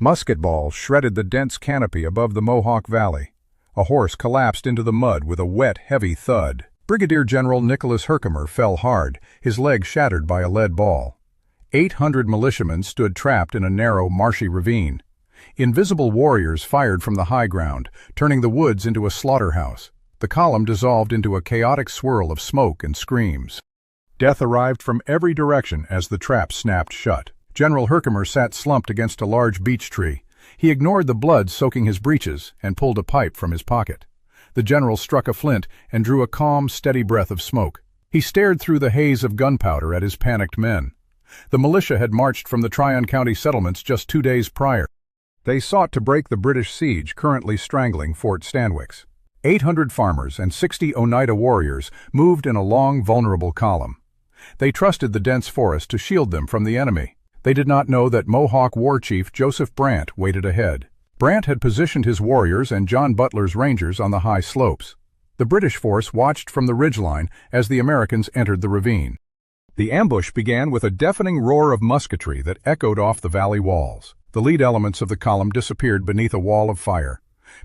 Musket balls shredded the dense canopy above the Mohawk Valley. A horse collapsed into the mud with a wet, heavy thud. Brigadier General Nicholas Herkimer fell hard, his leg shattered by a lead ball. 800 militiamen stood trapped in a narrow, marshy ravine. Invisible warriors fired from the high ground, turning the woods into a slaughterhouse. The column dissolved into a chaotic swirl of smoke and screams. Death arrived from every direction as the trap snapped shut. General Herkimer sat slumped against a large beech tree. He ignored the blood soaking his breeches and pulled a pipe from his pocket. The general struck a flint and drew a calm, steady breath of smoke. He stared through the haze of gunpowder at his panicked men. The militia had marched from the Tryon County settlements just 2 days prior. They sought to break the British siege currently strangling Fort Stanwix. 800 farmers and 60 Oneida warriors moved in a long, vulnerable column. They trusted the dense forest to shield them from the enemy. They did not know that Mohawk war chief Joseph Brant waited ahead. Brant had positioned his warriors and John Butler's rangers on the high slopes. The British force watched from the ridgeline as the Americans entered the ravine. The ambush began with a deafening roar of musketry that echoed off the valley walls. The lead elements of the column disappeared beneath a wall of fire.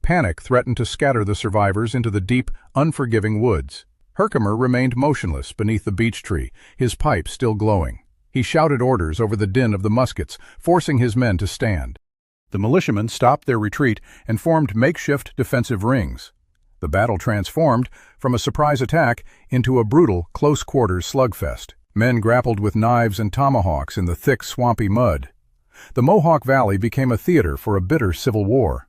Panic threatened to scatter the survivors into the deep, unforgiving woods. Herkimer remained motionless beneath the beech tree, his pipe still glowing. He shouted orders over the din of the muskets, forcing his men to stand. The militiamen stopped their retreat and formed makeshift defensive rings. The battle transformed from a surprise attack into a brutal, close-quarters slugfest. Men grappled with knives and tomahawks in the thick, swampy mud. The Mohawk Valley became a theater for a bitter civil war.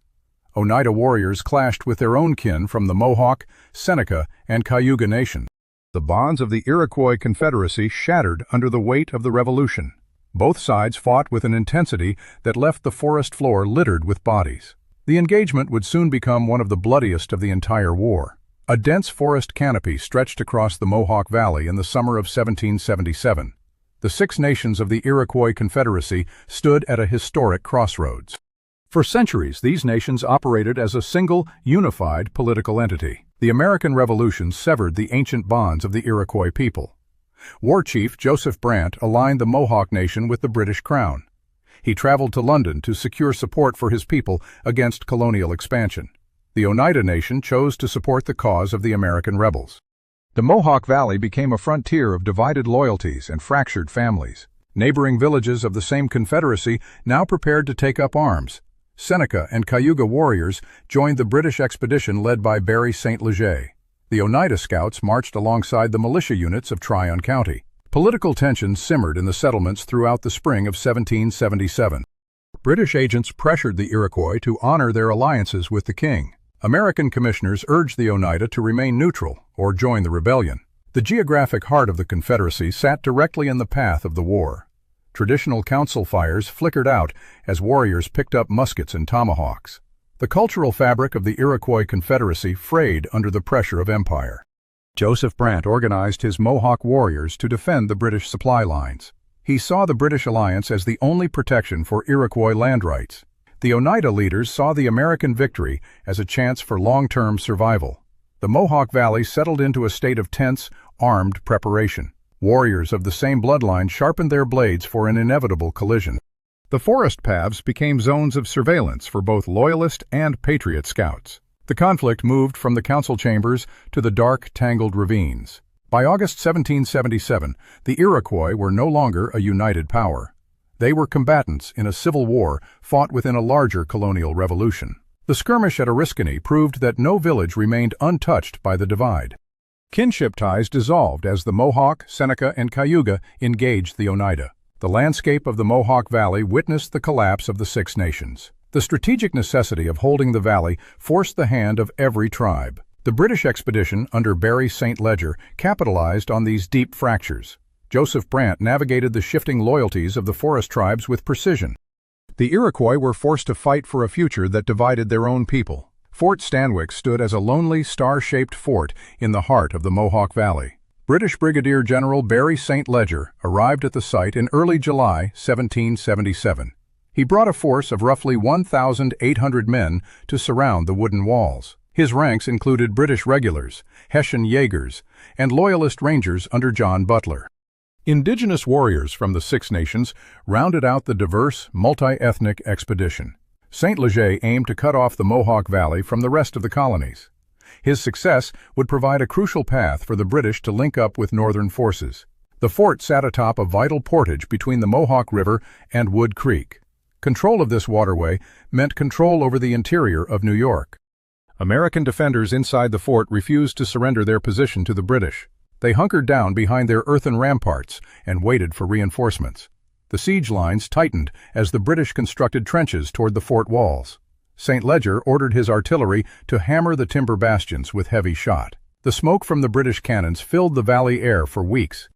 Oneida warriors clashed with their own kin from the Mohawk, Seneca, and Cayuga nations. The bonds of the Iroquois Confederacy shattered under the weight of the revolution. Both sides fought with an intensity that left the forest floor littered with bodies. The engagement would soon become one of the bloodiest of the entire war. A dense forest canopy stretched across the Mohawk Valley in the summer of 1777. The 6 nations of the Iroquois Confederacy stood at a historic crossroads. For centuries, these nations operated as a single, unified political entity. The American Revolution severed the ancient bonds of the Iroquois people. War Chief Joseph Brant aligned the Mohawk Nation with the British Crown. He traveled to London to secure support for his people against colonial expansion. The Oneida Nation chose to support the cause of the American rebels. The Mohawk Valley became a frontier of divided loyalties and fractured families. Neighboring villages of the same confederacy now prepared to take up arms. Seneca and Cayuga warriors joined the British expedition led by Barry St. Leger. The Oneida Scouts marched alongside the militia units of Tryon County. Political tensions simmered in the settlements throughout the spring of 1777. British agents pressured the Iroquois to honor their alliances with the king. American commissioners urged the Oneida to remain neutral or join the rebellion. The geographic heart of the Confederacy sat directly in the path of the war. Traditional council fires flickered out as warriors picked up muskets and tomahawks. The cultural fabric of the Iroquois Confederacy frayed under the pressure of empire. Joseph Brant organized his Mohawk warriors to defend the British supply lines. He saw the British alliance as the only protection for Iroquois land rights. The Oneida leaders saw the American victory as a chance for long-term survival. The Mohawk Valley settled into a state of tense, armed preparation. Warriors of the same bloodline sharpened their blades for an inevitable collision. The forest paths became zones of surveillance for both Loyalist and Patriot scouts. The conflict moved from the council chambers to the dark, tangled ravines. By August 1777, the Iroquois were no longer a united power. They were combatants in a civil war fought within a larger colonial revolution. The skirmish at Oriskany proved that no village remained untouched by the divide. Kinship ties dissolved as the Mohawk, Seneca, and Cayuga engaged the Oneida. The landscape of the Mohawk Valley witnessed the collapse of the 6 nations. The strategic necessity of holding the valley forced the hand of every tribe. The British expedition under Barry St. Leger capitalized on these deep fractures. Joseph Brant navigated the shifting loyalties of the forest tribes with precision. The Iroquois were forced to fight for a future that divided their own people. Fort Stanwix stood as a lonely, star-shaped fort in the heart of the Mohawk Valley. British Brigadier General Barry St. Leger arrived at the site in early July 1777. He brought a force of roughly 1,800 men to surround the wooden walls. His ranks included British regulars, Hessian Jaegers, and Loyalist Rangers under John Butler. Indigenous warriors from the Six Nations rounded out the diverse, multi-ethnic expedition. St. Leger aimed to cut off the Mohawk Valley from the rest of the colonies. His success would provide a crucial path for the British to link up with northern forces. The fort sat atop a vital portage between the Mohawk River and Wood Creek. Control of this waterway meant control over the interior of New York. American defenders inside the fort refused to surrender their position to the British. They hunkered down behind their earthen ramparts and waited for reinforcements. The siege lines tightened as the British constructed trenches toward the fort walls. St. Leger ordered his artillery to hammer the timber bastions with heavy shot. The smoke from the British cannons filled the valley air for weeks.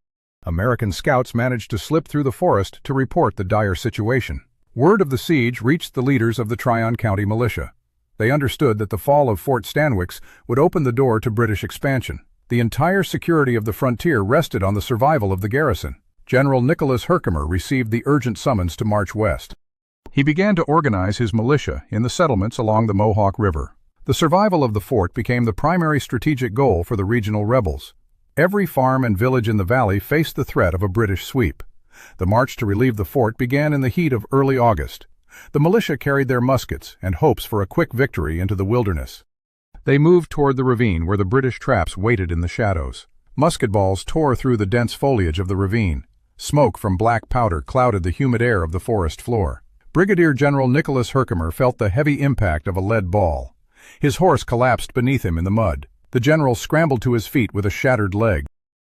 American scouts managed to slip through the forest to report the dire situation. Word of the siege reached the leaders of the Tryon County militia. They understood that the fall of Fort Stanwix would open the door to British expansion. The entire security of the frontier rested on the survival of the garrison. General Nicholas Herkimer received the urgent summons to march west. He began to organize his militia in the settlements along the Mohawk River. The survival of the fort became the primary strategic goal for the regional rebels. Every farm and village in the valley faced the threat of a British sweep. The march to relieve the fort began in the heat of early August. The militia carried their muskets and hopes for a quick victory into the wilderness. They moved toward the ravine where the British traps waited in the shadows. Musket balls tore through the dense foliage of the ravine. Smoke from black powder clouded the humid air of the forest floor. Brigadier General Nicholas Herkimer felt the heavy impact of a lead ball. His horse collapsed beneath him in the mud. The general scrambled to his feet with a shattered leg.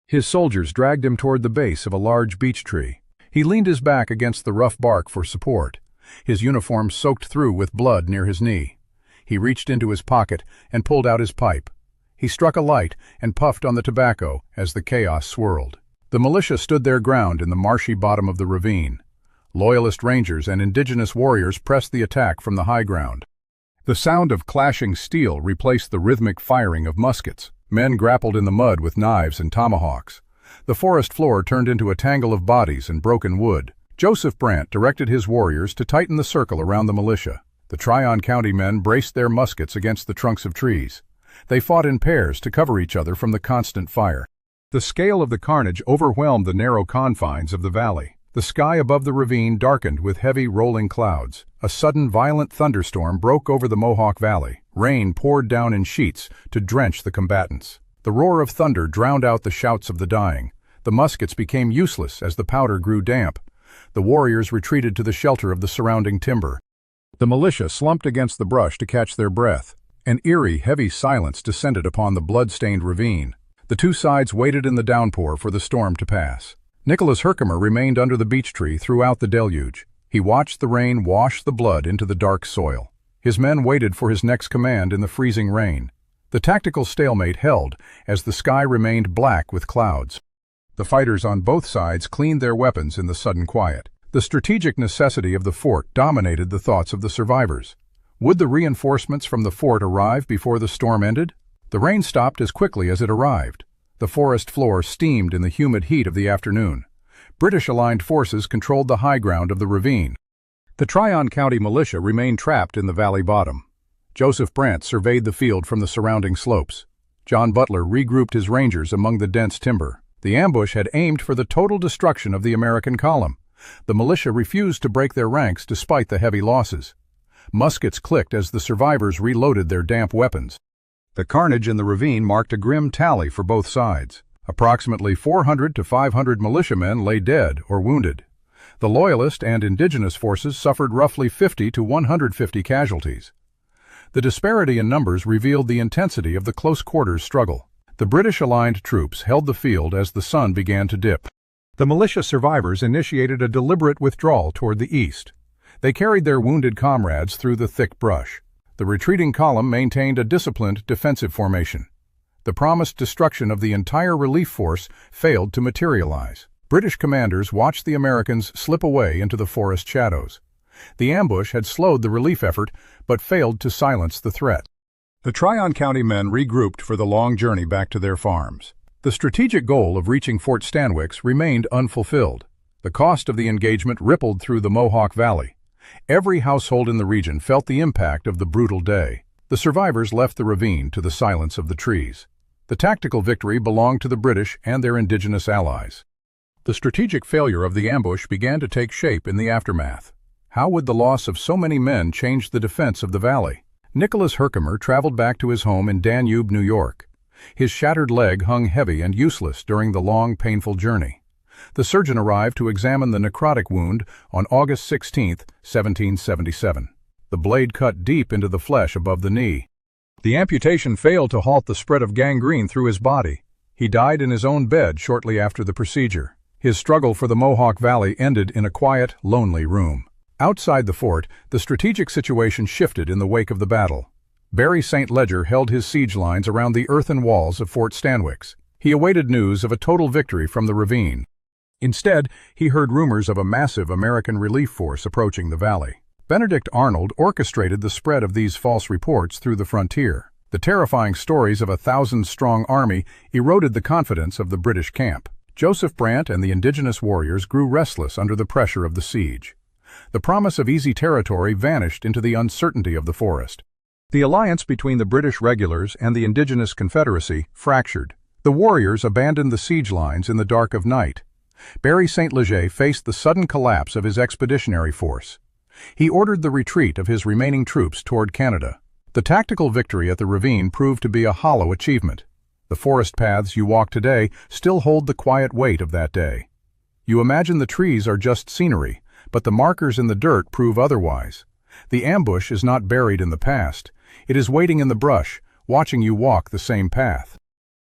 His soldiers dragged him toward the base of a large beech tree. He leaned his back against the rough bark for support, his uniform soaked through with blood near his knee. He reached into his pocket and pulled out his pipe. He struck a light and puffed on the tobacco as the chaos swirled. The militia stood their ground in the marshy bottom of the ravine. Loyalist rangers and indigenous warriors pressed the attack from the high ground. The sound of clashing steel replaced the rhythmic firing of muskets. Men grappled in the mud with knives and tomahawks. The forest floor turned into a tangle of bodies and broken wood. Joseph Brant directed his warriors to tighten the circle around the militia. The Tryon County men braced their muskets against the trunks of trees. They fought in pairs to cover each other from the constant fire. The scale of the carnage overwhelmed the narrow confines of the valley. The sky above the ravine darkened with heavy rolling clouds. A sudden violent thunderstorm broke over the Mohawk Valley. Rain poured down in sheets to drench the combatants. The roar of thunder drowned out the shouts of the dying. The muskets became useless as the powder grew damp. The warriors retreated to the shelter of the surrounding timber. The militia slumped against the brush to catch their breath. An eerie, heavy silence descended upon the blood-stained ravine. The two sides waited in the downpour for the storm to pass. Nicholas Herkimer remained under the beech tree throughout the deluge. He watched the rain wash the blood into the dark soil. His men waited for his next command in the freezing rain. The tactical stalemate held as the sky remained black with clouds. The fighters on both sides cleaned their weapons in the sudden quiet. The strategic necessity of the fort dominated the thoughts of the survivors. Would the reinforcements from the fort arrive before the storm ended? The rain stopped as quickly as it arrived. The forest floor steamed in the humid heat of the afternoon. British-aligned forces controlled the high ground of the ravine. The Tryon County militia remained trapped in the valley bottom. Joseph Brant surveyed the field from the surrounding slopes. John Butler regrouped his rangers among the dense timber. The ambush had aimed for the total destruction of the American column. The militia refused to break their ranks despite the heavy losses. Muskets clicked as the survivors reloaded their damp weapons. The carnage in the ravine marked a grim tally for both sides. Approximately 400 to 500 militiamen lay dead or wounded. The Loyalist and indigenous forces suffered roughly 50 to 150 casualties. The disparity in numbers revealed the intensity of the close-quarters struggle. The British-aligned troops held the field as the sun began to dip. The militia survivors initiated a deliberate withdrawal toward the east. They carried their wounded comrades through the thick brush. The retreating column maintained a disciplined defensive formation. The promised destruction of the entire relief force failed to materialize. British commanders watched the Americans slip away into the forest shadows. The ambush had slowed the relief effort, but failed to silence the threat. The Tryon County men regrouped for the long journey back to their farms. The strategic goal of reaching Fort Stanwix remained unfulfilled. The cost of the engagement rippled through the Mohawk Valley. Every household in the region felt the impact of the brutal day. The survivors left the ravine to the silence of the trees. The tactical victory belonged to the British and their indigenous allies. The strategic failure of the ambush began to take shape in the aftermath. How would the loss of so many men change the defense of the valley? Nicholas Herkimer traveled back to his home in Danube, New York. His shattered leg hung heavy and useless during the long, painful journey. The surgeon arrived to examine the necrotic wound on August 16, 1777. The blade cut deep into the flesh above the knee. The amputation failed to halt the spread of gangrene through his body. He died in his own bed shortly after the procedure. His struggle for the Mohawk Valley ended in a quiet, lonely room. Outside the fort, the strategic situation shifted in the wake of the battle. Barry St. Leger held his siege lines around the earthen walls of Fort Stanwix. He awaited news of a total victory from the ravine. Instead, he heard rumors of a massive American relief force approaching the valley. Benedict Arnold orchestrated the spread of these false reports through the frontier. The terrifying stories of a 1,000-strong army eroded the confidence of the British camp. Joseph Brant and the indigenous warriors grew restless under the pressure of the siege. The promise of easy territory vanished into the uncertainty of the forest. The alliance between the British regulars and the indigenous Confederacy fractured. The warriors abandoned the siege lines in the dark of night. Barry St. Leger faced the sudden collapse of his expeditionary force. He ordered the retreat of his remaining troops toward Canada. The tactical victory at the ravine proved to be a hollow achievement. The forest paths you walk today still hold the quiet weight of that day. You imagine the trees are just scenery, but the markers in the dirt prove otherwise. The ambush is not buried in the past. It is waiting in the brush, watching you walk the same path.